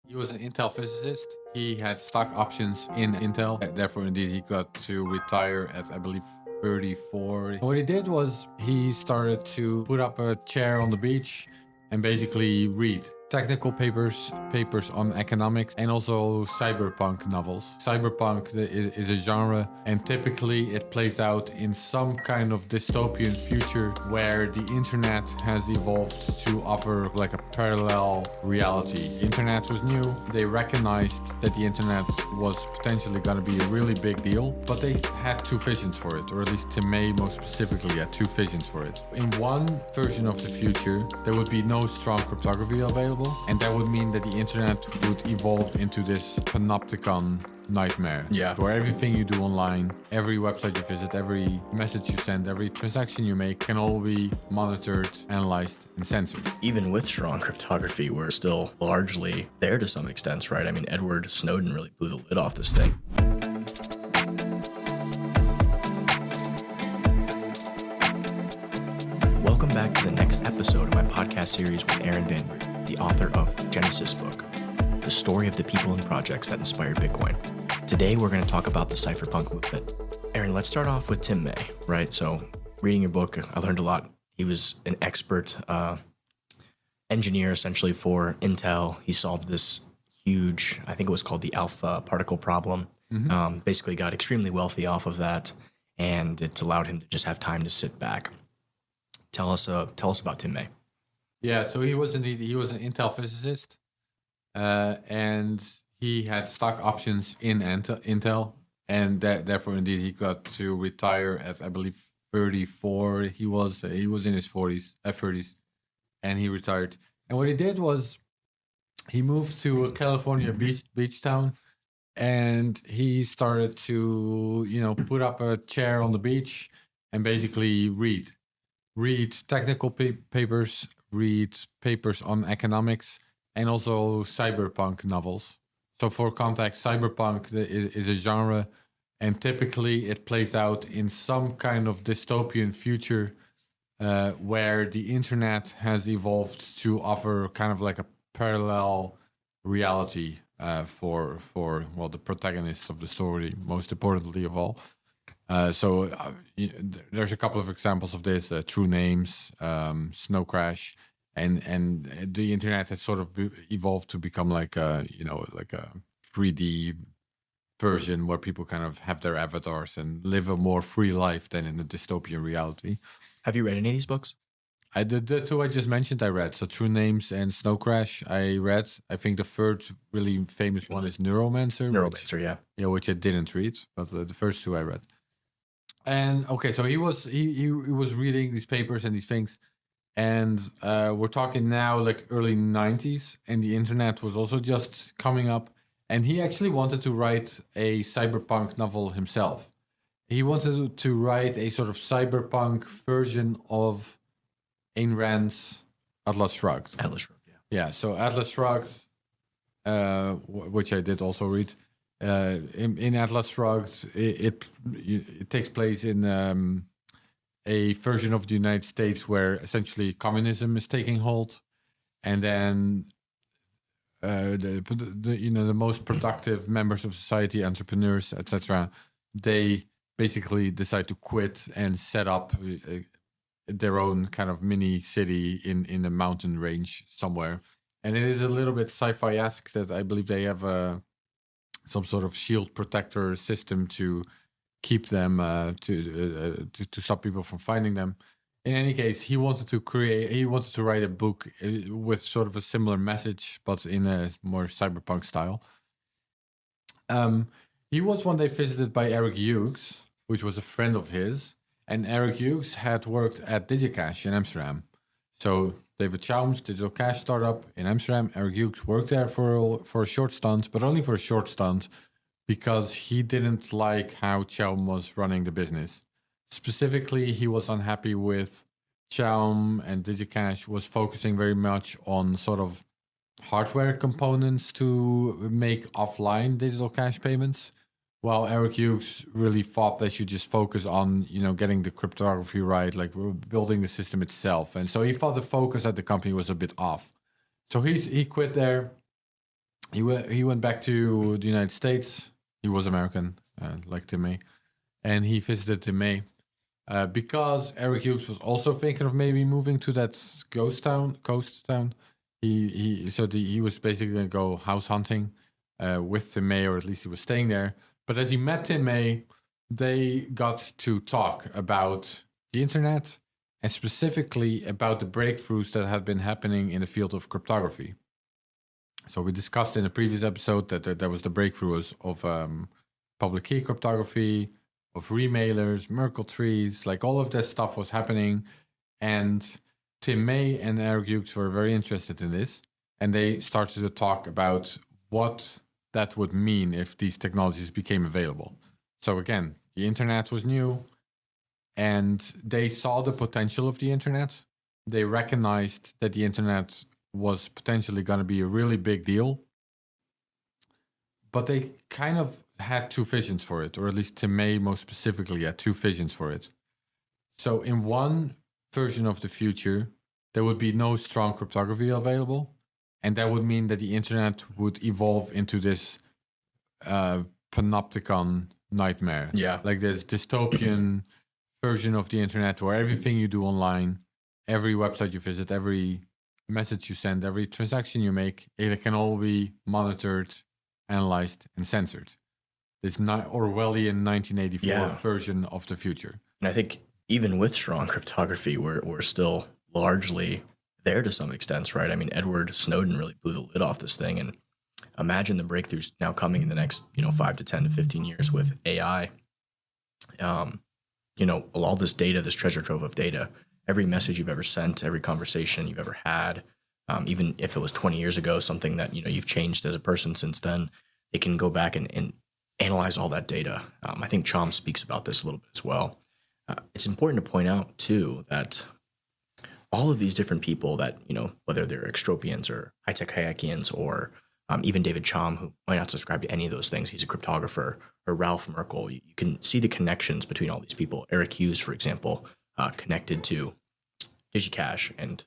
He was an Intel physicist. He had stock options in Intel. Therefore, indeed, he got to retire at, I believe, 34. What he did was he started to put up a chair on the beach and basically read technical papers on economics, and also cyberpunk novels. Cyberpunk is a genre, and typically it plays out in some kind of dystopian future where the internet has evolved to offer like a parallel reality. The internet was new. They recognized that the internet was potentially going to be a really big deal, but they had two visions for it, or at least Tim May most specifically had two visions for it. In one version of the future, there would be no strong cryptography available, and that would mean that the internet would evolve into this panopticon nightmare. Yeah. Where everything you do online, every website you visit, every message you send, every transaction you make can all be monitored, analyzed, and censored. Even with strong cryptography, we're still largely there to some extent, right? I mean, Edward Snowden really blew the lid off this thing. Welcome back to the next episode of my podcast series with Aaron Van Root, the author of Genesis Book, the story of the people and projects that inspired Bitcoin. Today, we're going to talk about the Cypherpunk movement. Aaron, let's start off with Tim May, right? So reading your book, I learned a lot. He was an expert engineer essentially for Intel. He solved this huge, I think it was called the alpha particle problem. Basically got extremely wealthy off of that, and it's allowed him to just have time to sit back. Tell us about Tim May. Yeah, so he was an Intel physicist, and he had stock options in Intel, and therefore indeed he got to retire at, I believe, 34. He was in his 30s, and he retired. And what he did was he moved to a California beach town, and he started to put up a chair on the beach and basically read technical papers, read papers on economics, and also cyberpunk novels. So for context, cyberpunk is a genre, and typically it plays out in some kind of dystopian future where the internet has evolved to offer kind of like a parallel reality for the protagonist of the story, most importantly of all. There's a couple of examples of this: True Names, Snow Crash, and the internet has sort of evolved to become like a 3D version where people kind of have their avatars and live a more free life than in a dystopian reality. Have you read any of these books? I did the two I just mentioned. I read so True Names and Snow Crash. I read. I think the third really famous one is Neuromancer. Which I didn't read, but the first two I read. And okay, so he was reading these papers and these things, and we're talking now like early 90s, and the internet was also just coming up, and he actually wanted to write a cyberpunk novel himself. He wanted to write a sort of cyberpunk version of Ayn Rand's Atlas Shrugged. Yeah. So Atlas Shrugged, which I did also read. In Atlas Shrugged, it takes place in a version of the United States where essentially communism is taking hold, and then the most productive members of society, entrepreneurs, etc., they basically decide to quit and set up their own kind of mini city in a mountain range somewhere. And it is a little bit sci-fi-esque that I believe they have some sort of shield protector system to keep them to stop people from finding them. In any case, he wanted to write a book with sort of a similar message, but in a more cyberpunk style. He was one day visited by Eric Hughes, which was a friend of his, and Eric Hughes had worked at DigiCash in Amsterdam. So David Chaum's digital cash startup in Amsterdam. Eric Hughes worked there for a short stunt, but only for a short stunt because he didn't like how Chaum was running the business. Specifically, he was unhappy with Chaum, and DigiCash was focusing very much on sort of hardware components to make offline digital cash payments, while Eric Hughes really thought they should just focus on, getting the cryptography right, like building the system itself. And so he thought the focus at the company was a bit off. So he quit there, he went back to the United States. He was American, like Tim May, and he visited Tim May because Eric Hughes was also thinking of maybe moving to that coast town. He was basically going to go house hunting with Tim May, or at least he was staying there. But as he met Tim May, they got to talk about the internet and specifically about the breakthroughs that had been happening in the field of cryptography. So we discussed in a previous episode that there was the breakthroughs of public key cryptography, of remailers, Merkle trees, like all of this stuff was happening. And Tim May and Eric Hughes were very interested in this. And they started to talk about what that would mean if these technologies became available. So again, the internet was new and they saw the potential of the internet. They recognized that the internet was potentially going to be a really big deal. But they kind of had two visions for it, or at least Tim May most specifically had two visions for it. So in one version of the future, there would be no strong cryptography available. And that would mean that the internet would evolve into this panopticon nightmare. Yeah. Like this dystopian version of the internet where everything you do online, every website you visit, every message you send, every transaction you make, it can all be monitored, analyzed, and censored. This Orwellian 1984 version of the future. And I think even with strong cryptography, we're still largely there to some extent, right? I mean, Edward Snowden really blew the lid off this thing. And imagine the breakthroughs now coming in the next, 5 to 10 to 15 years with AI. All this data, this treasure trove of data, every message you've ever sent, every conversation you've ever had, even if it was 20 years ago, something that, you've changed as a person since then, it can go back and analyze all that data. I think Chaum speaks about this a little bit as well. It's important to point out, too, that all of these different people that, whether they're extropians or high-tech hayakians or even David Chaum, who might not subscribe to any of those things, he's a cryptographer, or Ralph Merkle, you can see the connections between all these people. Eric Hughes, for example, connected to DigiCash and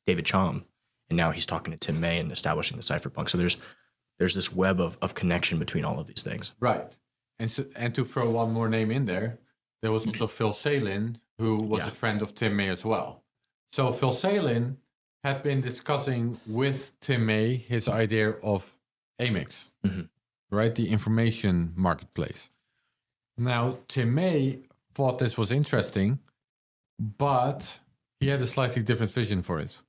David Chaum, and now he's talking to Tim May and establishing the Cypherpunks. So there's this web of connection between all of these things. Right. And to throw one more name in there was also Phil Salin, who was a friend of Tim May as well. So Phil Salin had been discussing with Tim May his idea of AMIX, right? The information marketplace. Now, Tim May thought this was interesting, but he had a slightly different vision for it.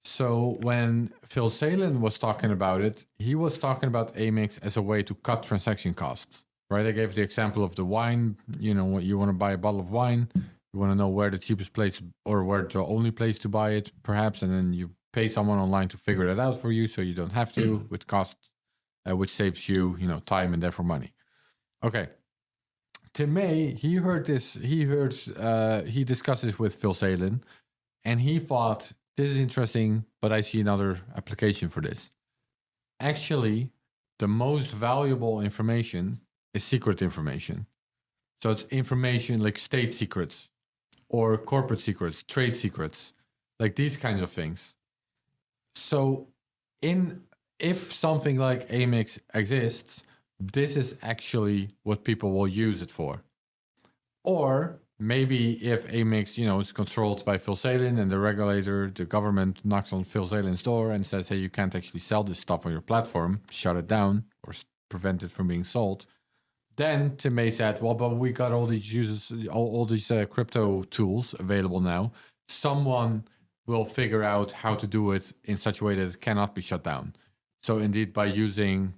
So when Phil Salin was talking about it, he was talking about AMIX as a way to cut transaction costs, right? I gave the example of the wine. You want to buy a bottle of wine. You want to know where the cheapest place or where the only place to buy it, perhaps, and then you pay someone online to figure that out for you, so you don't have to with costs, which saves you, time and therefore money. Okay. Tim May, he discussed this with Phil Salin, and he thought, this is interesting, but I see another application for this. Actually, the most valuable information is secret information. So it's information like state secrets or corporate secrets, trade secrets, like these kinds of things. So if something like AMIX exists, this is actually what people will use it for. Or maybe if AMIX, is controlled by Phil Salin and the regulator, the government knocks on Phil Salin's door and says, hey, you can't actually sell this stuff on your platform, shut it down or prevent it from being sold. Then Tim May said, well, but we got all these users, all these crypto tools available now. Someone will figure out how to do it in such a way that it cannot be shut down. So indeed, by using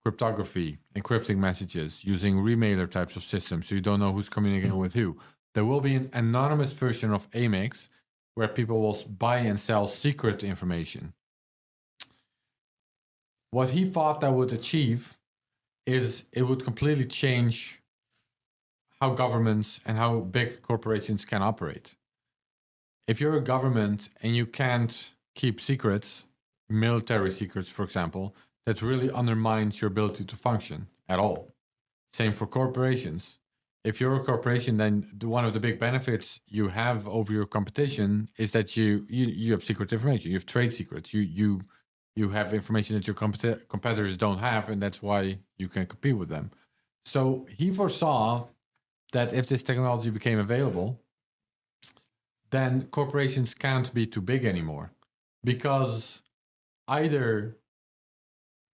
cryptography, encrypting messages, using remailer types of systems, so you don't know who's communicating with who, there will be an anonymous version of AMIX where people will buy and sell secret information. What he thought that would achieve is it would completely change how governments and how big corporations can operate. If you're a government and you can't keep secrets, military secrets, for example, that really undermines your ability to function at all. Same for corporations. If you're a corporation, then one of the big benefits you have over your competition is that you have secret information. You have trade secrets. You You have information that your competitors don't have, and that's why you can compete with them. So he foresaw that if this technology became available, then corporations can't be too big anymore, because either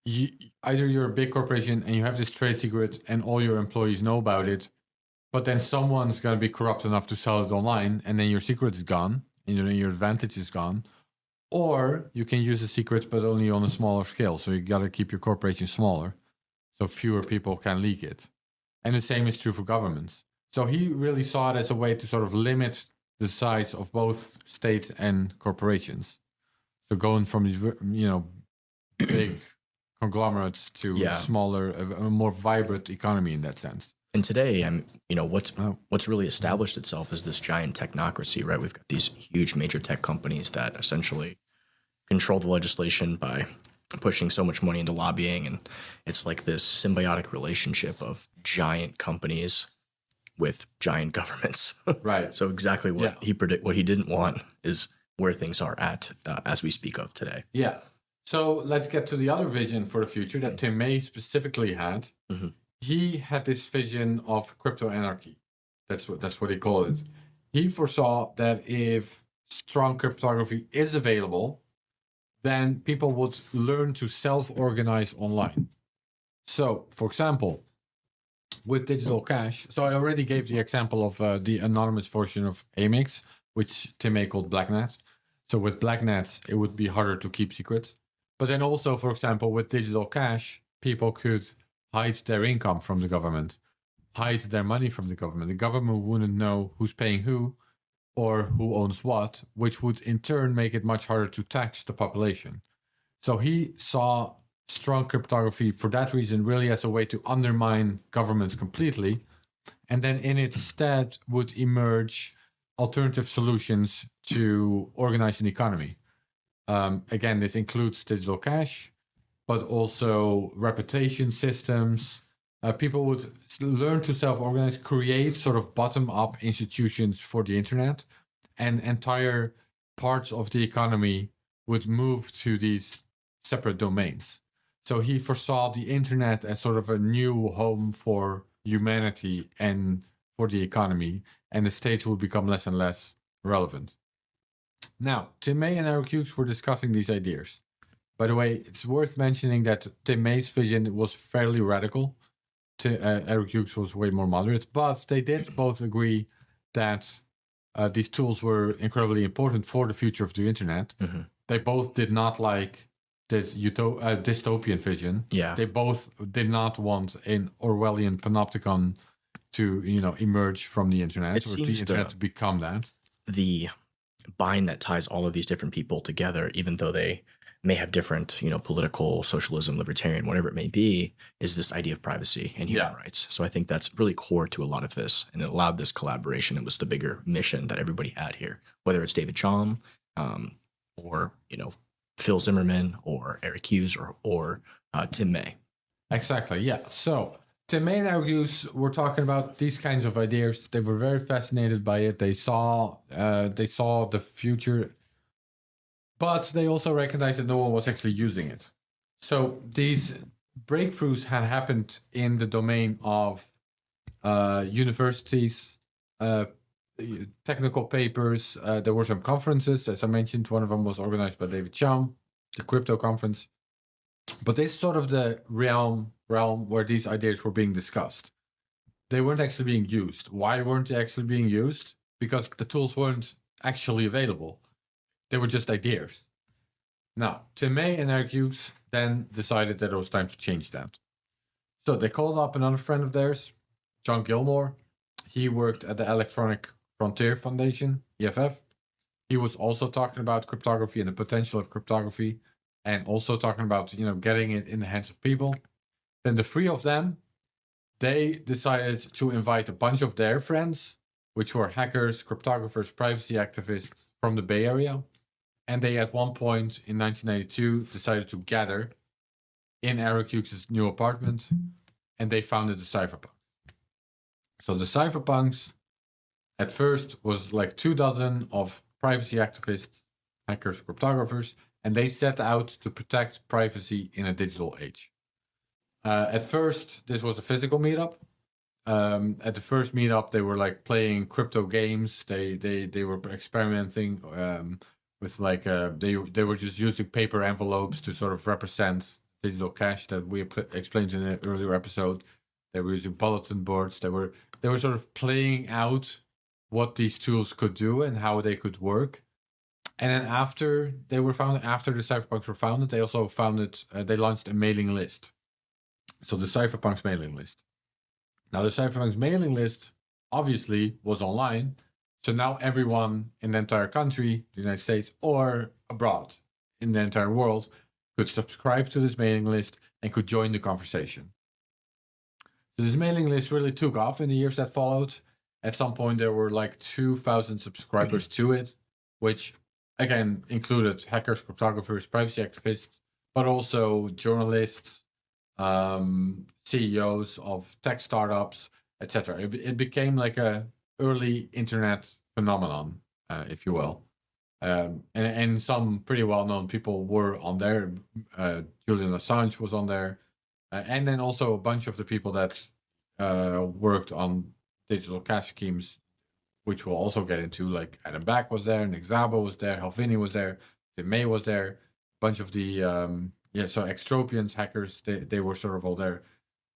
you're a big corporation and you have this trade secret and all your employees know about it, but then someone's going to be corrupt enough to sell it online, and then your secret is gone, and your advantage is gone. Or you can use the secret, but only on a smaller scale. So you got to keep your corporation smaller, so fewer people can leak it. And the same is true for governments. So he really saw it as a way to sort of limit the size of both states and corporations. So going from these, big conglomerates to smaller, a more vibrant economy in that sense. And today, what's really established itself is this giant technocracy, right? We've got these huge major tech companies that essentially control the legislation by pushing so much money into lobbying, and it's like this symbiotic relationship of giant companies with giant governments. Right. So exactly what he didn't want is where things are at as we speak of today. Yeah. So let's get to the other vision for the future that Tim May specifically had. Mm-hmm. He had this vision of crypto anarchy. That's what he called it. He foresaw that if strong cryptography is available, then people would learn to self-organize online. So, for example, with digital cash, so I already gave the example of the anonymous version of Amex, which Tim May called Blacknet. So with Blacknet, it would be harder to keep secrets. But then also, for example, with digital cash, people could hide their income from the government, hide their money from the government. The government wouldn't know who's paying who or who owns what, which would in turn make it much harder to tax the population. So he saw strong cryptography for that reason really as a way to undermine governments completely. And then in its stead would emerge alternative solutions to organize an economy. Again, this includes digital cash, but also reputation systems. People would learn to self-organize, create sort of bottom-up institutions for the internet, and entire parts of the economy would move to these separate domains. So he foresaw the internet as sort of a new home for humanity and for the economy, and the state would become less and less relevant. Now, Tim May and Eric Hughes were discussing these ideas. By the way, it's worth mentioning that Tim May's vision was fairly radical. Eric Hughes was way more moderate, but they did both agree that these tools were incredibly important for the future of the internet. Mm-hmm. They both did not like this dystopian vision. Yeah. They both did not want an Orwellian panopticon to emerge from the internet, or the internet to become that. The bind that ties all of these different people together, even though they may have different, political, socialism, libertarian, whatever it may be, is this idea of privacy and human rights. So I think that's really core to a lot of this, and it allowed this collaboration. It was the bigger mission that everybody had here, whether it's David Chaum, or Phil Zimmerman, or Eric Hughes, or Tim May. Exactly. Yeah. So Tim May and Eric Hughes were talking about these kinds of ideas. They were very fascinated by it. They saw the future. But they also recognized that no one was actually using it. So these breakthroughs had happened in the domain of universities, technical papers. There were some conferences, as I mentioned. One of them was organized by David Chaum, the crypto conference. But this is sort of the realm where these ideas were being discussed. They weren't actually being used. Why weren't they actually being used? Because the tools weren't actually available. They were just ideas. Now, Tim May and Eric Hughes then decided that it was time to change that. So they called up another friend of theirs, John Gilmore. He worked at the Electronic Frontier Foundation, EFF. He was also talking about cryptography and the potential of cryptography, and also talking about, getting it in the hands of people. Then the three of them, they decided to invite a bunch of their friends, which were hackers, cryptographers, privacy activists from the Bay Area. And they, at one point in 1992, decided to gather in Eric Hughes' new apartment, and they founded the Cypherpunks. So the Cypherpunks, at first, was like 24 of privacy activists, hackers, cryptographers, and they set out to protect privacy in a digital age. At first, this was a physical meetup. At the first meetup, they were like playing crypto games. They were experimenting with like they were just using paper envelopes to sort of represent digital cash that we explained in an earlier episode. They were using bulletin boards. They were sort of playing out what these tools could do and how they could work. And then after the Cypherpunks were founded, they also they launched a mailing list. So the Cypherpunks mailing list. Now the Cypherpunks mailing list obviously was online. So now everyone in the entire country, the United States, or abroad in the entire world could subscribe to this mailing list and could join the conversation. So this mailing list really took off in the years that followed. At some point, there were like 2,000 subscribers to it, which again included hackers, cryptographers, privacy activists, but also journalists, CEOs of tech startups, etc. It became like a early internet phenomenon, if you will. And some pretty well-known people were on there. Julian Assange was on there. And then also a bunch of the people that worked on digital cash schemes, which we'll also get into, like Adam Back was there, Nick Szabo was there, Helvini was there, Tim May was there, a bunch of the so extropians, hackers, they were sort of all there.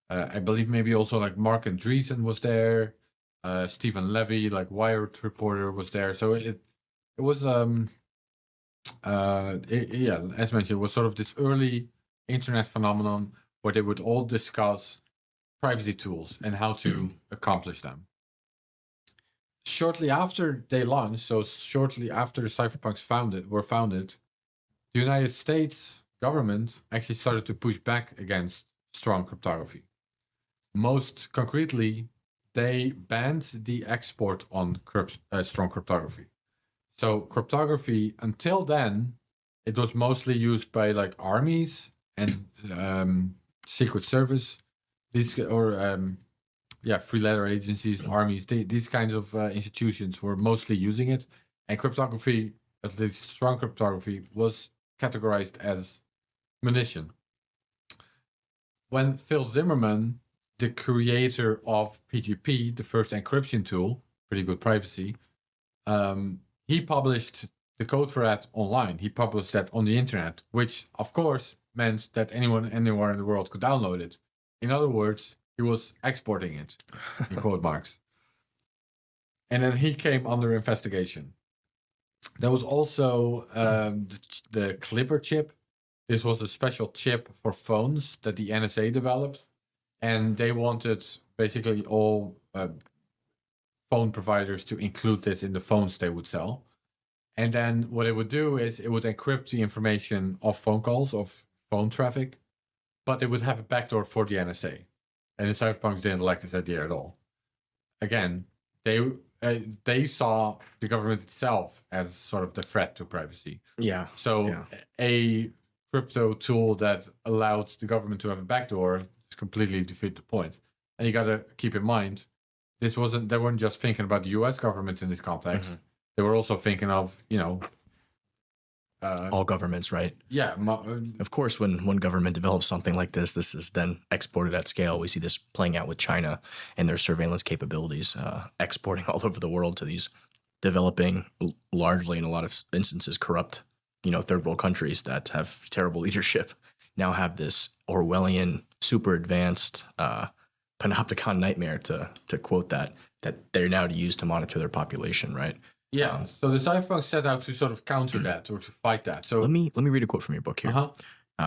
I believe maybe also like Mark Andreessen was there, Stephen Levy, like Wired reporter, was there. So it was as mentioned, it was sort of this early internet phenomenon where they would all discuss privacy tools and how to accomplish them. Shortly after they launched, so shortly after the Cypherpunks were founded, the United States government actually started to push back against strong cryptography. Most concretely, they banned the export on strong cryptography. So cryptography, until then, it was mostly used by like armies and Secret Service, free letter agencies, armies. These kinds of institutions were mostly using it, and cryptography, at least strong cryptography, was categorized as munition. When Phil Zimmermann, the creator of PGP, the first encryption tool, pretty good privacy, he published the code for that online. He published that on the internet, which of course meant that anyone anywhere in the world could download it. In other words, he was exporting it, in quote marks. And then he came under investigation. There was also the Clipper chip. This was a special chip for phones that the NSA developed. And they wanted basically all phone providers to include this in the phones they would sell. And then what it would do is it would encrypt the information of phone calls, of phone traffic, but it would have a backdoor for the NSA. And the Cypherpunks didn't like this idea at all. Again, they saw the government itself as sort of the threat to privacy. Yeah. So a crypto tool that allowed the government to have a backdoor is completely defeat the point. And you got to keep in mind, they weren't just thinking about the US government in this context. Mm-hmm. They were also thinking of, all governments, right? Yeah. Of course, when one government develops something like this is then exported at scale. We see this playing out with China and their surveillance capabilities, exporting all over the world to these developing, largely in a lot of instances, corrupt, third world countries that have terrible leadership. Now have this Orwellian, super advanced panopticon nightmare, to quote that they're now to use to monitor their population, right? Yeah. So the Cypherpunks set out to sort of counter that or to fight that. So let me read a quote from your book here,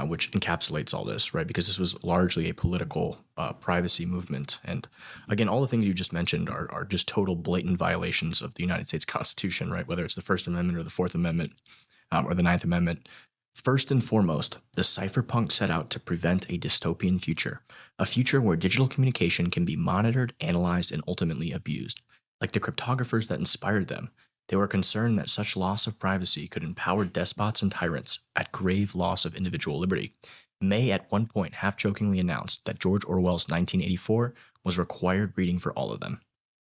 which encapsulates all this, right? Because this was largely a political privacy movement, and again, all the things you just mentioned are just total blatant violations of the United States Constitution, right? Whether it's the First Amendment or the Fourth Amendment or the Ninth Amendment. First and foremost, the Cypherpunks set out to prevent a dystopian future, a future where digital communication can be monitored, analyzed, and ultimately abused. Like the cryptographers that inspired them, they were concerned that such loss of privacy could empower despots and tyrants at grave loss of individual liberty. May at one point half-jokingly announced that George Orwell's 1984 was required reading for all of them.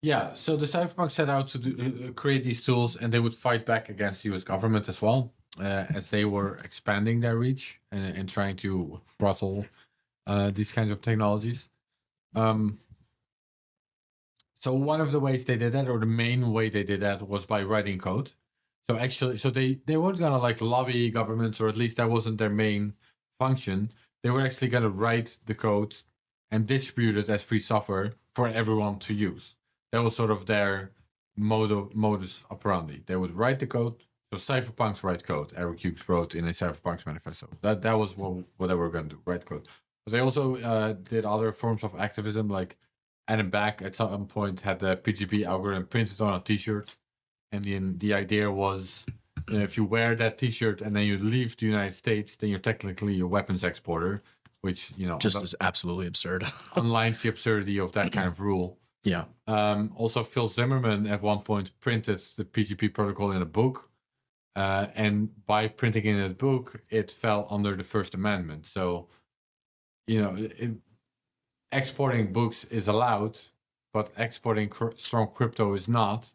Yeah, so the Cypherpunks set out to create these tools, and they would fight back against the US government as well. as they were expanding their reach and trying to throttle these kinds of technologies. So one of the ways they did that, or the main way they did that, was by writing code. So actually, they weren't gonna like lobby governments, or at least that wasn't their main function. They were actually gonna write the code and distribute it as free software for everyone to use. That was sort of their modus operandi. They would write the code. So Cypherpunks write code. Eric Hughes wrote in a Cypherpunks manifesto. That was what they were going to do, write code. But they also did other forms of activism, like Adam Back at some point had the PGP algorithm printed on a T-shirt, and the idea was, if you wear that T-shirt and then you leave the United States, then you're technically a weapons exporter, which just is absolutely absurd. underlines the absurdity of that kind of rule. Yeah. Also, Phil Zimmerman at one point printed the PGP protocol in a book, and by printing in a book, it fell under the First Amendment. So, exporting books is allowed, but exporting strong crypto is not.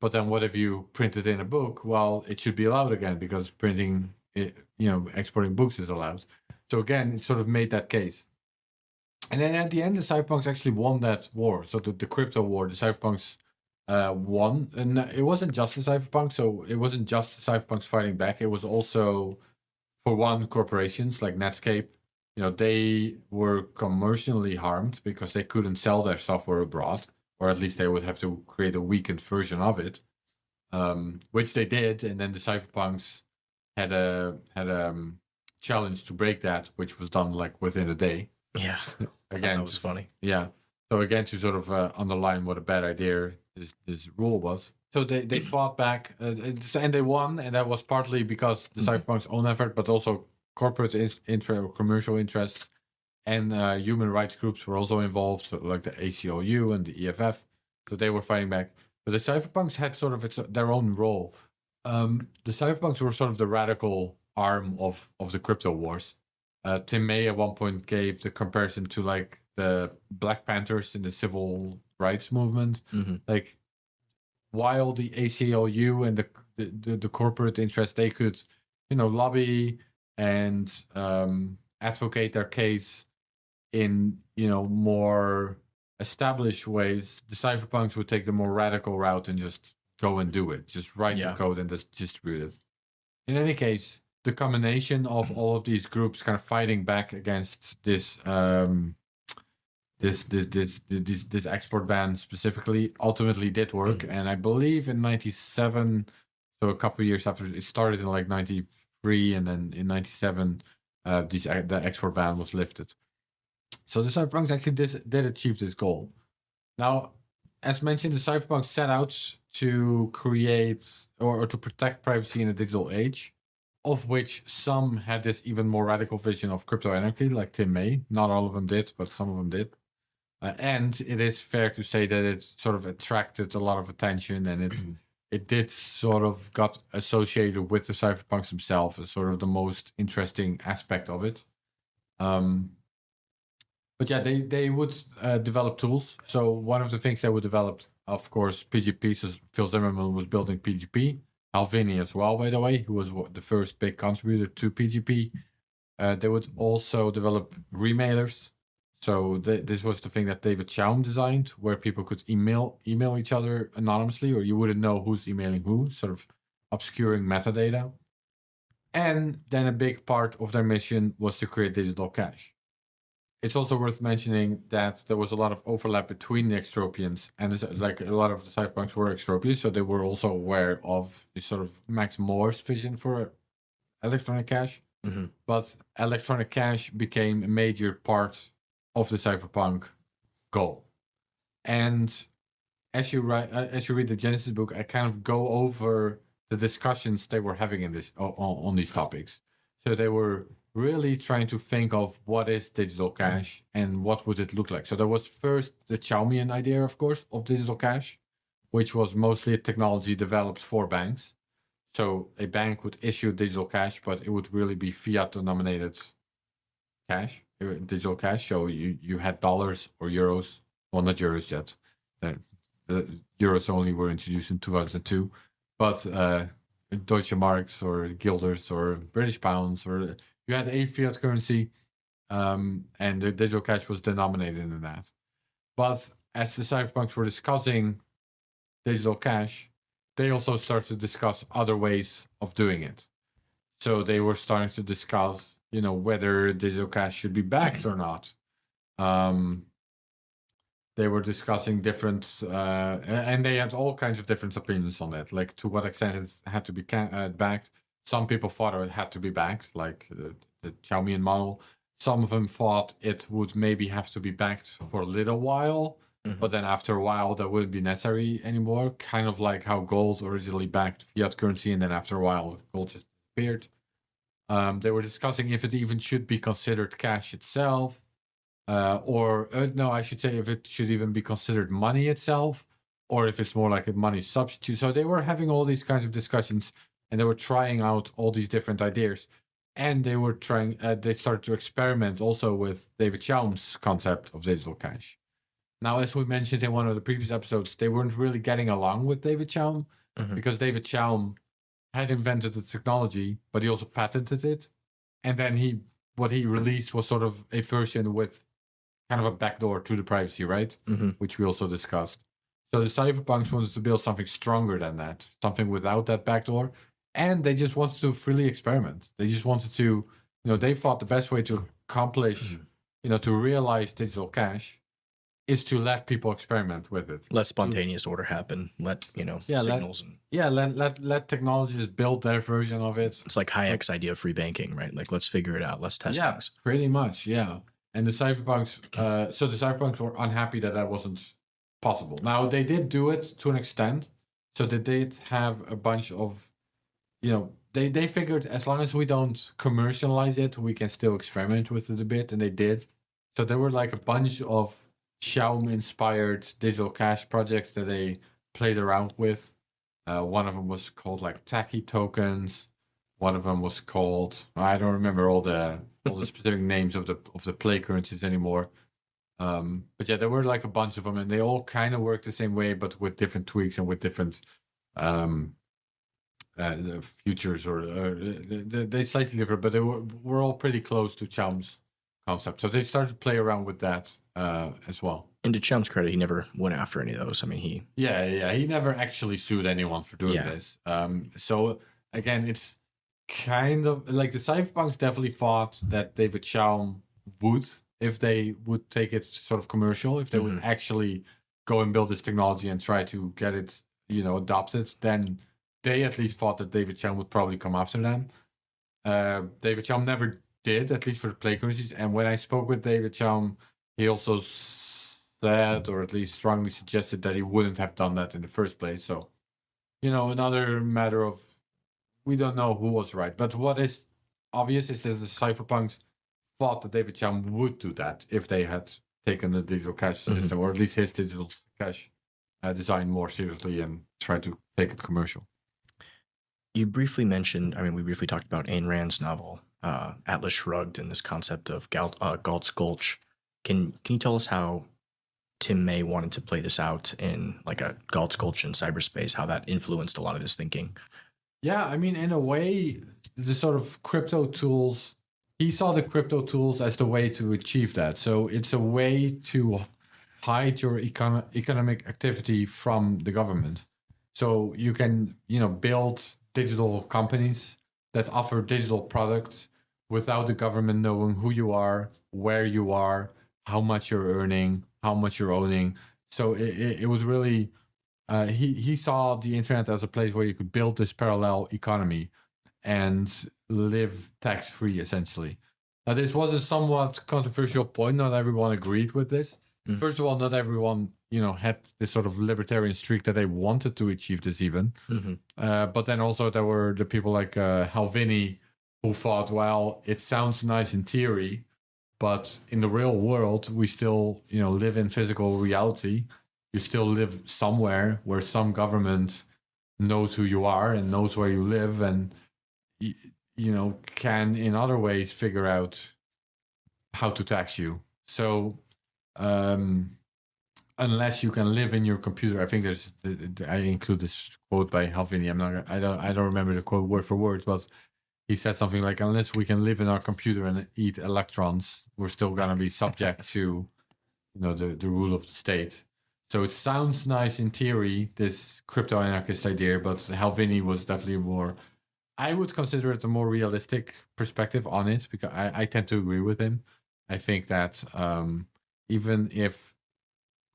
But then what if you print it in a book? Well, it should be allowed again, because printing, exporting books is allowed. So again, it sort of made that case. And then at the end, the Cypherpunks actually won that war. So the crypto war, the Cypherpunks won. And it wasn't just the Cypherpunks. So it wasn't just the Cypherpunks fighting back. It was also, for one, corporations like Netscape. They were commercially harmed because they couldn't sell their software abroad, or at least they would have to create a weakened version of it, which they did. And then the Cypherpunks had a challenge to break that, which was done like within a day. Yeah, again, that was funny. Yeah. So again, to sort of underline what a bad idea this rule was. So they fought back, and they won, and that was partly because the Cypherpunks' own effort, but also corporate interest or commercial interests, and human rights groups were also involved, so like the ACLU and the EFF. So they were fighting back. But the Cypherpunks had sort of their own role. The Cypherpunks were sort of the radical arm of the crypto wars. Tim May at one point gave the comparison to like the Black Panthers in the civil rights movement. Mm-hmm. Like, while the ACLU and the corporate interests, they could, lobby and advocate their case in more established ways, the Cypherpunks would take the more radical route and just go and do it, just write the code and just distribute it. In any case, the combination of all of these groups kind of fighting back against this this export ban specifically ultimately did work. And I believe in 97, so a couple of years after it started in like 93, and then in 97 the export ban was lifted. So the Cypherpunks actually did achieve this goal. Now, as mentioned, the Cypherpunks set out to create or to protect privacy in a digital age, of which some had this even more radical vision of crypto anarchy, like Tim May. Not all of them did, but some of them did. And it is fair to say that it sort of attracted a lot of attention, and it did sort of got associated with the Cypherpunks themselves as sort of the most interesting aspect of it. But yeah, they would develop tools. So one of the things they would develop, of course, PGP. So Phil Zimmerman was building PGP. Alvini as well, by the way, who was the first big contributor to PGP. They would also develop remailers. So this was the thing that David Chaum designed, where people could email each other anonymously, or you wouldn't know who's emailing who, sort of obscuring metadata. And then a big part of their mission was to create digital cash. It's also worth mentioning that there was a lot of overlap between the extropians, and like a lot of the Cypherpunks were extropians, so they were also aware of this sort of Max Moore's vision for electronic cash. Mm-hmm. But electronic cash became a major part of the Cypherpunk goal. And as you read the Genesis book, I kind of go over the discussions they were having in this on these topics. So they were really trying to think of what is digital cash and what would it look like. So there was first the Chaumian idea, of course, of digital cash, which was mostly a technology developed for banks. So a bank would issue digital cash, but it would really be fiat-denominated cash, digital cash. So you had dollars or euros. Well, not euros yet. The euros only were introduced in 2002. But Deutsche Marks or Guilders or British pounds, or you had a fiat currency, and the digital cash was denominated in that. But as the cypherpunks were discussing digital cash, they also started to discuss other ways of doing it. So they were starting to discuss, whether digital cash should be backed or not. They were discussing different, and they had all kinds of different opinions on that, like to what extent it had to be backed. Some people thought it had to be backed, like the Chaumian model. Some of them thought it would maybe have to be backed for a little while, but then after a while that wouldn't be necessary anymore, kind of like how gold originally backed fiat currency, and then after a while gold just disappeared. They were discussing if it even should be considered cash itself. I should say if it should even be considered money itself, or if it's more like a money substitute. So they were having all these kinds of discussions, and they were trying out all these different ideas. And they were they started to experiment also with David Chaum's concept of digital cash. Now, as we mentioned in one of the previous episodes, they weren't really getting along with David Chaum because David Chaum had invented the technology, but he also patented it. And then what he released was sort of a version with kind of a backdoor to the privacy, right? Which we also discussed. So the cypherpunks wanted to build something stronger than that, something without that backdoor. And they just wanted to freely experiment. They just wanted to, they thought the best way to accomplish, to realize digital cash is to let people experiment with it. Let spontaneous order happen. Let, signals. Let technologists build their version of it. It's like Hayek's idea of free banking, right? Like, let's figure it out. Let's test things. Pretty much, yeah. And the cypherpunks, so the cypherpunks were unhappy that wasn't possible. Now, they did do it to an extent. So they did have a bunch of, they figured as long as we don't commercialize it, we can still experiment with it a bit. And they did. So there were like a bunch of Chaum-inspired digital cash projects that they played around with. One of them was called like tacky tokens. One of them was called, I don't remember all the specific names of the play currencies anymore. But yeah, there were like a bunch of them, and they all kind of work the same way, but with different tweaks and with different futures, or they slightly different, but they were all pretty close to Chaum's concept. So they started to play around with that as well. And to Chaum's credit, he never went after any of those. I mean, he never actually sued anyone for doing this. So again, it's kind of like the cypherpunks definitely thought that David Chaum would, if they would take it sort of commercial, if they would actually go and build this technology and try to get it, adopted, then they at least thought that David Chaum would probably come after them. David Chaum never did, at least for the play currencies. And when I spoke with David Chaum, he also said, or at least strongly suggested, that he wouldn't have done that in the first place. So, another matter of, we don't know who was right. But what is obvious is that the cypherpunks thought that David Chaum would do that if they had taken the digital cash system, or at least his digital cash design more seriously and tried to take it commercial. You briefly mentioned, we briefly talked about Ayn Rand's novel, Atlas Shrugged, and this concept of Galt's Gulch. Can you tell us how Tim May wanted to play this out in like a Galt's Gulch in cyberspace, how that influenced a lot of this thinking? Yeah, in a way, the sort of crypto tools, he saw the crypto tools as the way to achieve that. So it's a way to hide your economic activity from the government. So you can, build digital companies that offer digital products without the government knowing who you are, where you are, how much you're earning, how much you're owning. So it was really, he saw the internet as a place where you could build this parallel economy and live tax-free, essentially. Now, this was a somewhat controversial point. Not everyone agreed with this. First of all, not everyone, had this sort of libertarian streak that they wanted to achieve this even. But then also there were the people like Halvini who thought, well, it sounds nice in theory, but in the real world, we still, live in physical reality. You still live somewhere where some government knows who you are and knows where you live, and, can in other ways figure out how to tax you. So unless you can live in your computer. I think I include this quote by Halvini. I don't remember the quote word for word, but he said something like, unless we can live in our computer and eat electrons, we're still going to be subject to, the rule of the state. So it sounds nice in theory, this crypto anarchist idea, but Halvini was definitely more, I would consider it a more realistic perspective on it, because I tend to agree with him. I think that even if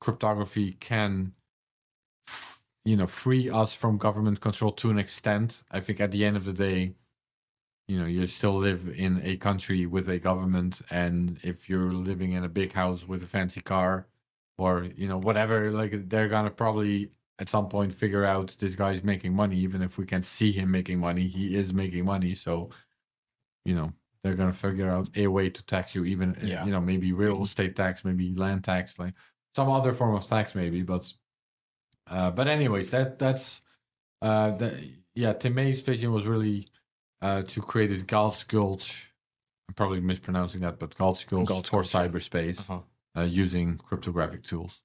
cryptography can, free us from government control to an extent, I think at the end of the day, you still live in a country with a government, and if you're living in a big house with a fancy car, or whatever, like, they're gonna probably at some point figure out this guy's making money. Even if we can't see him making money, he is making money. So they're gonna figure out a way to tax you, even maybe real estate tax, maybe land tax, like some other form of tax, maybe. But anyways, that's Tim May's vision was really to create this Galt's Gulch. I'm probably mispronouncing that, but Galt's Gulch for cyberspace. Using cryptographic tools.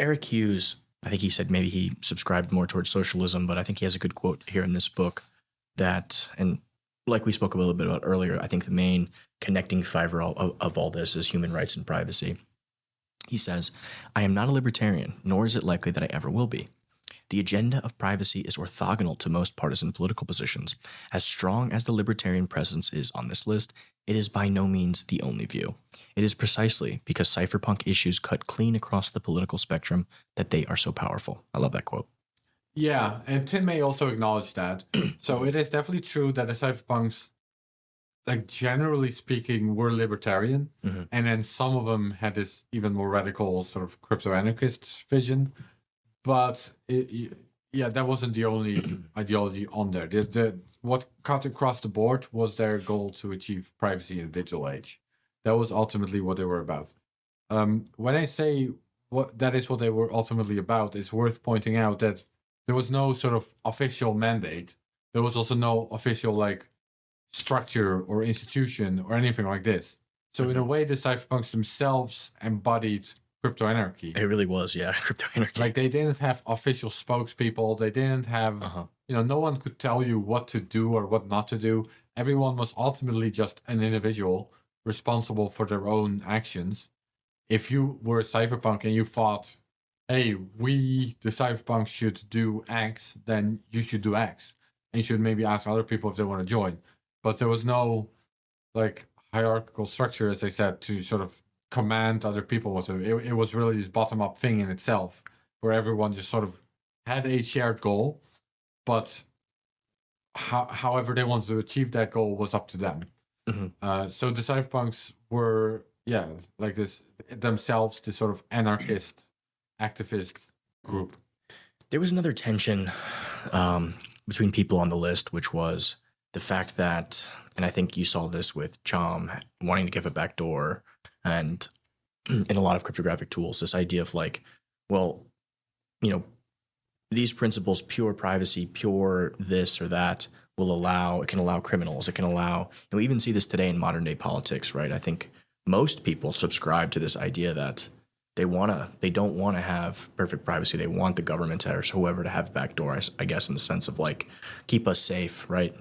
Eric Hughes, I think he said maybe he subscribed more towards socialism, but I think he has a good quote here in this book that, and like we spoke a little bit about earlier, I think the main connecting fiber of all this is human rights and privacy. He says, "I am not a libertarian, nor is it likely that I ever will be. The agenda of privacy is orthogonal to most partisan political positions. As strong as the libertarian presence is on this list, it is by no means the only view. It is precisely because cypherpunk issues cut clean across the political spectrum that they are so powerful." I love that quote. Yeah, and Tim May also acknowledged that. So it is definitely true that the cypherpunks, like, generally speaking, were libertarian, and then some of them had this even more radical sort of crypto-anarchist vision. But that wasn't the only ideology on there. What cut across the board was their goal to achieve privacy in the digital age. That was ultimately what they were about. When I say that is what they were ultimately about, it's worth pointing out that there was no sort of official mandate. There was also no official, like, structure or institution or anything like this. So in a way, the cypherpunks themselves embodied crypto anarchy. It really was, yeah, crypto anarchy. Like, they didn't have official spokespeople. They didn't have, no one could tell you what to do or what not to do. Everyone was ultimately just an individual responsible for their own actions. If you were a cypherpunk and you thought, hey, we, the cypherpunks, should do X, then you should do X. And you should maybe ask other people if they want to join. But there was no, like, hierarchical structure, as I said, to sort of command other people what to do. It was really this bottom-up thing in itself, where everyone just sort of had a shared goal, but however they wanted to achieve that goal was up to them. So the cypherpunks were, like this themselves, this sort of anarchist, activist group. There was another tension between people on the list, which was the fact that, and I think you saw this with Chaum wanting to give a backdoor, and in a lot of cryptographic tools, this idea of, like, well, these principles, pure privacy, pure this or that, it can allow criminals, it can allow, and we even see this today in modern day politics, right? I think most people subscribe to this idea that they don't want to have perfect privacy. They want the government or whoever to have backdoor, I guess, in the sense of, like, keep us safe, right?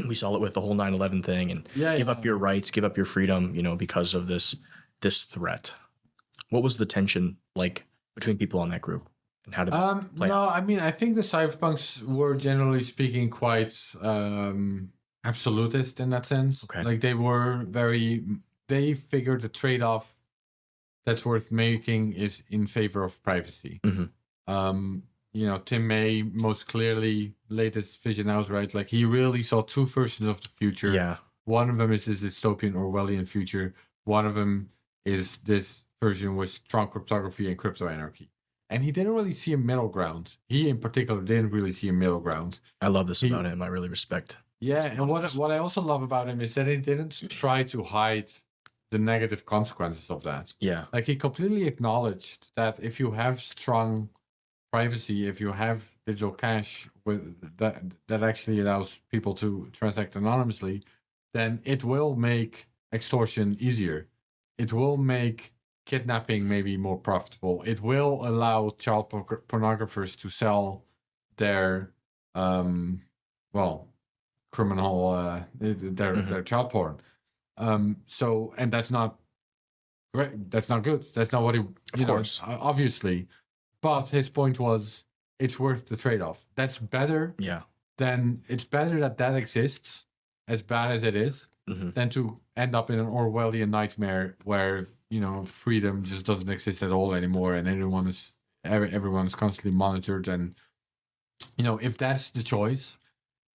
We saw it with the whole 9/11 thing, and give up your rights, give up your freedom, because of this threat. What was the tension like between people on that group, and how did it play out? I mean, I think the cypherpunks were, generally speaking, quite absolutist in that sense. Okay. Like, they figured the trade-off that's worth making is in favor of privacy. Tim May most clearly laid this vision out, right? Like, he really saw two versions of the future. Yeah. One of them is this dystopian Orwellian future. One of them is this version with strong cryptography and crypto anarchy. And he didn't really see a middle ground. He, in particular, didn't really see a middle ground. I love this about him. I really respect. Yeah, and what I also love about him is that he didn't try to hide the negative consequences of that. Yeah. Like, he completely acknowledged that if you have strong privacy, if you have digital cash with that actually allows people to transact anonymously, then it will make extortion easier. It will make kidnapping may be more profitable. It will allow child pornographers to sell their criminal their child porn. So, and that's not great. That's not good. That's not what he, Of course. obviously. But his point was, it's worth the trade-off. That's better. Yeah. It's better that exists, as bad as it is, than to end up in an Orwellian nightmare where freedom just doesn't exist at all anymore, and everyone is constantly monitored. And if that's the choice,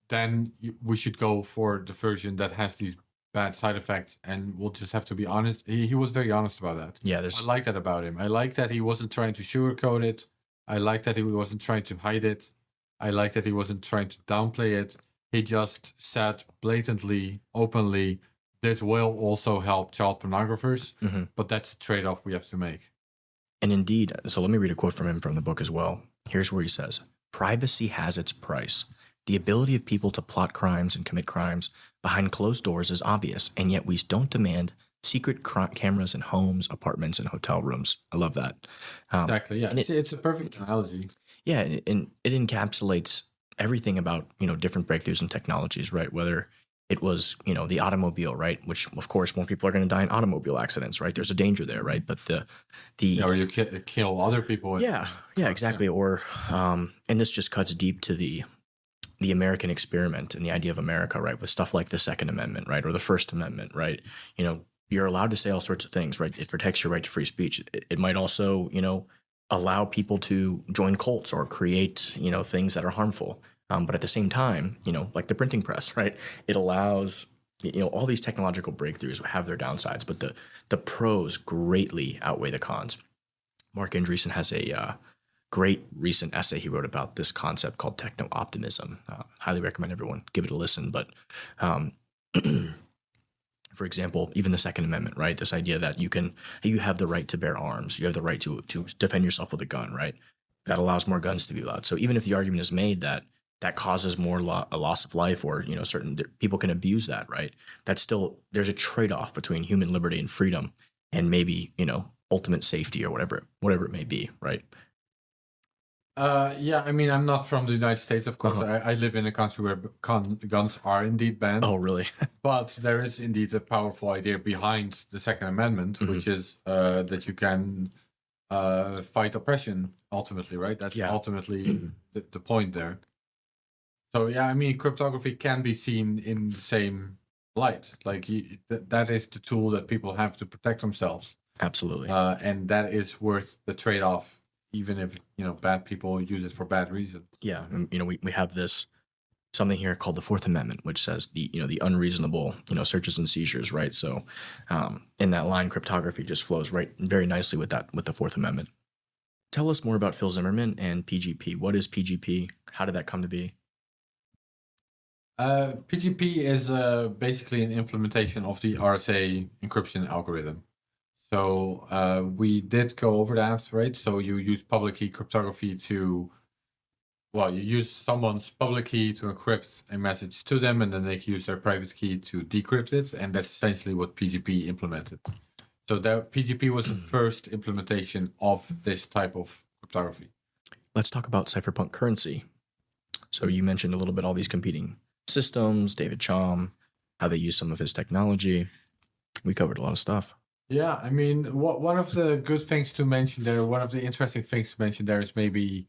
then we should go for the version that has these bad side effects, and we'll just have to be honest. He was very honest about that. Yeah, I like that about him. I like that he wasn't trying to sugarcoat it. I like that he wasn't trying to hide it. I like that he wasn't trying to downplay it. He just said blatantly, openly, this will also help child pornographers, but that's a trade-off we have to make. And indeed, so let me read a quote from him from the book as well. Here's where he says, "Privacy has its price. The ability of people to plot crimes and commit crimes behind closed doors is obvious, and yet we don't demand secret cameras in homes, apartments, and hotel rooms." I love that. Exactly, yeah. It's a perfect analogy. Yeah, and it encapsulates everything about, different breakthroughs in technologies, right? Whether it was, the automobile, right? Which, of course, more people are going to die in automobile accidents, right? There's a danger there, right? But or you kill other people. Yeah, exactly. Yeah. Or, and this just cuts deep to the American experiment and the idea of America, right? With stuff like the Second Amendment, right? Or the First Amendment, right? You're allowed to say all sorts of things, right? It protects your right to free speech. It might also, allow people to join cults or create, things that are harmful. But at the same time, like the printing press, right? It allows, all these technological breakthroughs have their downsides, but the pros greatly outweigh the cons. Mark Andreessen has a great recent essay he wrote about this concept called techno-optimism. Highly recommend everyone give it a listen. But for example, even the Second Amendment, right? This idea that you have the right to bear arms, you have the right to defend yourself with a gun, right? That allows more guns to be allowed. So even if the argument is made that causes more a loss of life, or certain people can abuse that, right? That's still, there's a trade-off between human liberty and freedom, and maybe ultimate safety or whatever it may be, right? Yeah, I mean, I'm not from the United States, of course. I live in a country where guns are indeed banned. Oh, really? But there is indeed a powerful idea behind the Second Amendment, which is that you can fight oppression, ultimately, right? That's ultimately the point there. So, yeah, I mean, cryptography can be seen in the same light. Like, that is the tool that people have to protect themselves. Absolutely. And that is worth the trade-off, even if bad people use it for bad reasons. Yeah, we have something here called the Fourth Amendment, which says the unreasonable searches and seizures, right? So in that line, cryptography just flows right very nicely with the Fourth Amendment. Tell us more about Phil Zimmermann and PGP. What is PGP? How did that come to be? PGP is basically an implementation of the RSA encryption algorithm. So we did go over that, right? So you use public key cryptography you use someone's public key to encrypt a message to them, and then they use their private key to decrypt it. And that's essentially what PGP implemented. So PGP was the first implementation of this type of cryptography. Let's talk about cypherpunk currency. So you mentioned a little bit all these competing systems, David Chaum, how they use some of his technology. We covered a lot of stuff. Yeah, I mean, one of the good things to mention there, one of the interesting things to mention there is maybe,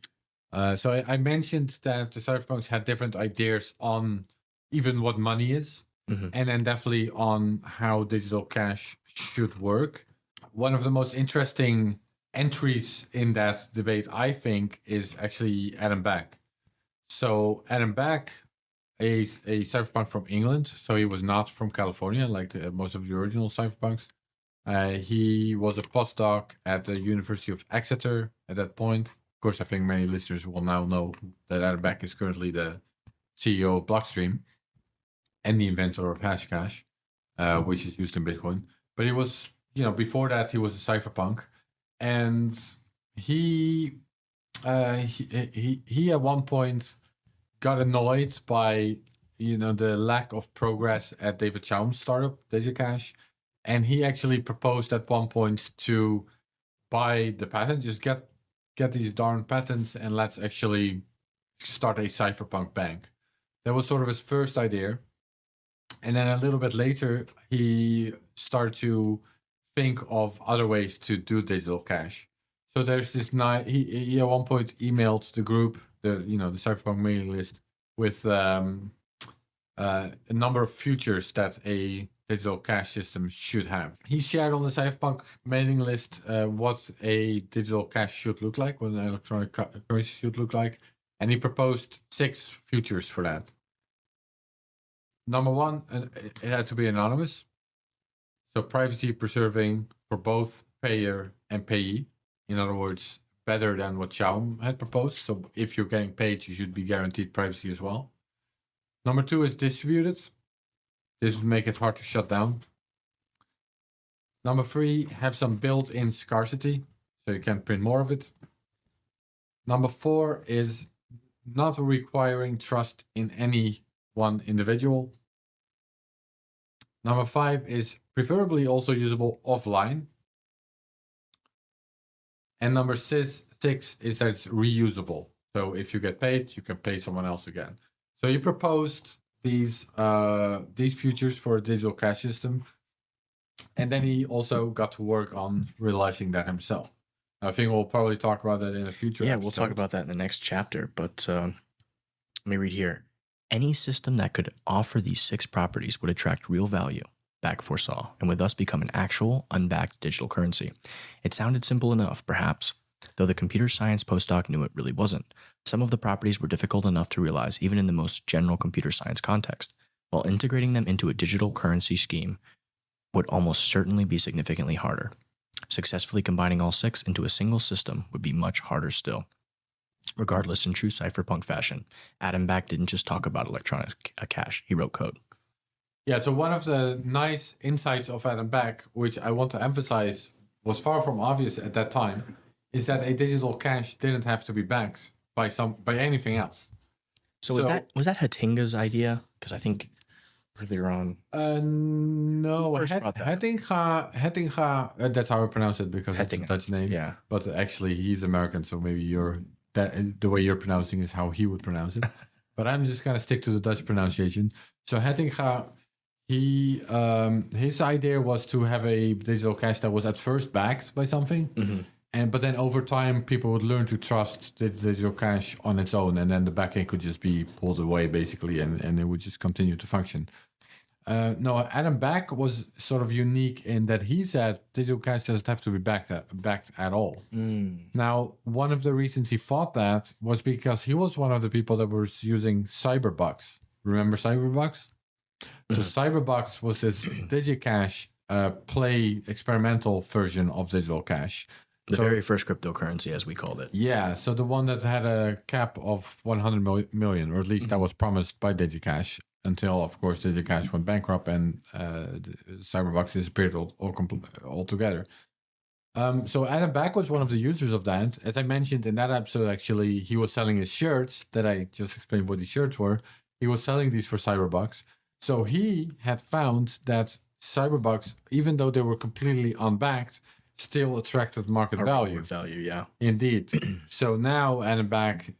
so I mentioned that the Cypherpunks had different ideas on even what money is, and then definitely on how digital cash should work. One of the most interesting entries in that debate, I think, is actually Adam Back. So Adam Back is a cypherpunk from England, so he was not from California like most of the original cypherpunks. He was a postdoc at the University of Exeter at that point. Of course, I think many listeners will now know that Adam Back is currently the CEO of Blockstream and the inventor of Hashcash, which is used in Bitcoin. But he was, before that, he was a cypherpunk, and he at one point got annoyed by the lack of progress at David Chaum's startup, DigiCash. And he actually proposed at one point to buy the patent, just get these darn patents, and let's actually start a cypherpunk bank. That was sort of his first idea. And then a little bit later, he started to think of other ways to do digital cash. So there's this he at one point emailed the group, the Cypherpunk mailing list, with a number of features that a digital cash system should have. He shared on the Cypherpunk mailing list what a digital cash should look like, what an electronic currency should look like, and he proposed 6 features for that. Number 1, it had to be anonymous, so privacy preserving for both payer and payee. In other words, better than what Chaum had proposed. So if you're getting paid, you should be guaranteed privacy as well. Number 2 is distributed. This would make it hard to shut down. Number 3, have some built-in scarcity, so you can print more of it. Number 4 is not requiring trust in any one individual. Number 5 is preferably also usable offline. And number 6 is that it's reusable. So if you get paid, you can pay someone else again. So he proposed these features for a digital cash system. And then he also got to work on realizing that himself. I think we'll probably talk about that in a future episode. We'll talk about that in the next chapter. But let me read here. Any system that could offer these 6 properties would attract real value, Back foresaw, and would thus become an actual, unbacked digital currency. It sounded simple enough, perhaps, though the computer science postdoc knew it really wasn't. Some of the properties were difficult enough to realize even in the most general computer science context, while integrating them into a digital currency scheme would almost certainly be significantly harder. Successfully combining all 6 into a single system would be much harder still. Regardless, in true cypherpunk fashion, Adam Back didn't just talk about electronic cash, he wrote code. Yeah, so one of the nice insights of Adam Back, which I want to emphasize was far from obvious at that time, is that a digital cash didn't have to be backed by anything else. So was that Hatinga's idea? Because I think earlier on. No, Hettinga, that's how I pronounce it because Hettinga. It's a Dutch name. Yeah. But actually he's American, so maybe the way you're pronouncing is how he would pronounce it. But I'm just gonna stick to the Dutch pronunciation. So Hettinga, his idea was to have a digital cash that was at first backed by something. Mm-hmm. But then over time, people would learn to trust the digital cash on its own, and then the backend could just be pulled away, basically, and it would just continue to function. No, Adam Back was sort of unique in that he said digital cash doesn't have to be backed at all. Now, one of the reasons he thought that was because he was one of the people that was using Cyberbucks. Remember Cyberbucks? So Cyberbucks was this DigiCash play experimental version of digital cash. The very first cryptocurrency, as we called it. Yeah, so the one that had a cap of 100 million, or at least that was promised by DigiCash, until, of course, DigiCash went bankrupt and Cyberbucks disappeared altogether. So Adam Back was one of the users of that. As I mentioned in that episode, actually, he was selling his shirts that I just explained what these shirts were. He was selling these for Cyberbucks. So he had found that Cyberbucks, even though they were completely unbacked, still attracted market value. Yeah. Indeed. So now Adam Back,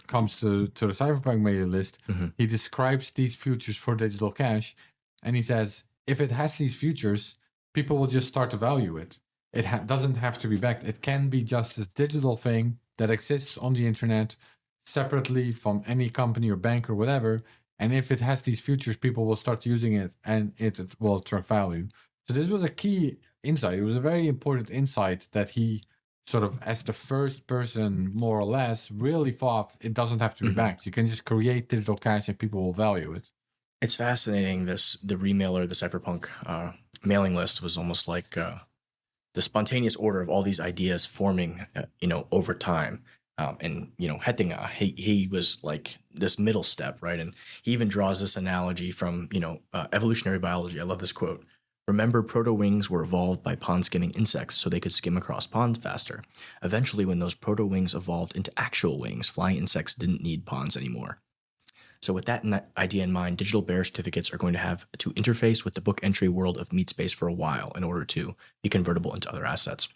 comes to the Cypherpunk mailing list. Mm-hmm. He describes these futures for digital cash, and he says, if it has these futures, people will just start to value it. It doesn't have to be backed. It can be just a digital thing that exists on the internet separately from any company or bank or whatever. And if it has these features, people will start using it and it will attract value. So this was a key insight. It was a very important insight that he sort of, as the first person, more or less, really thought it doesn't have to be backed. You can just create digital cash and people will value it. It's fascinating. The remailer, the Cypherpunk mailing list was almost like the spontaneous order of all these ideas forming, over time. And Hettinga, he was like this middle step, right? And he even draws this analogy from, evolutionary biology. I love this quote. Remember, proto-wings were evolved by pond-skimming insects so they could skim across ponds faster. Eventually, when those proto-wings evolved into actual wings, flying insects didn't need ponds anymore. So with that idea in mind, digital bearer certificates are going to have to interface with the book entry world of MeatSpace for a while in order to be convertible into other assets.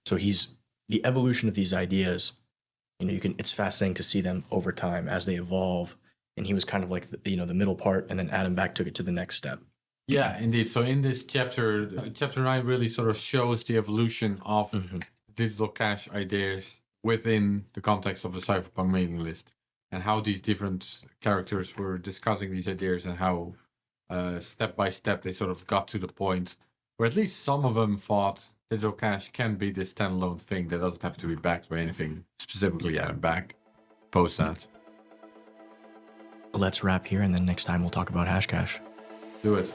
So the evolution of these ideas, it's fascinating to see them over time as they evolve. And he was kind of like, the middle part, and then Adam Back took it to the next step. Yeah, indeed. So in this chapter, chapter 9 really sort of shows the evolution of digital cash ideas within the context of the Cypherpunk mailing list, and how these different characters were discussing these ideas, and how step by step they sort of got to the point where at least some of them thought digital cash can be this standalone thing that doesn't have to be backed by anything specifically Adam Back post that. Let's wrap here, and then next time we'll talk about Hashcash. Do it.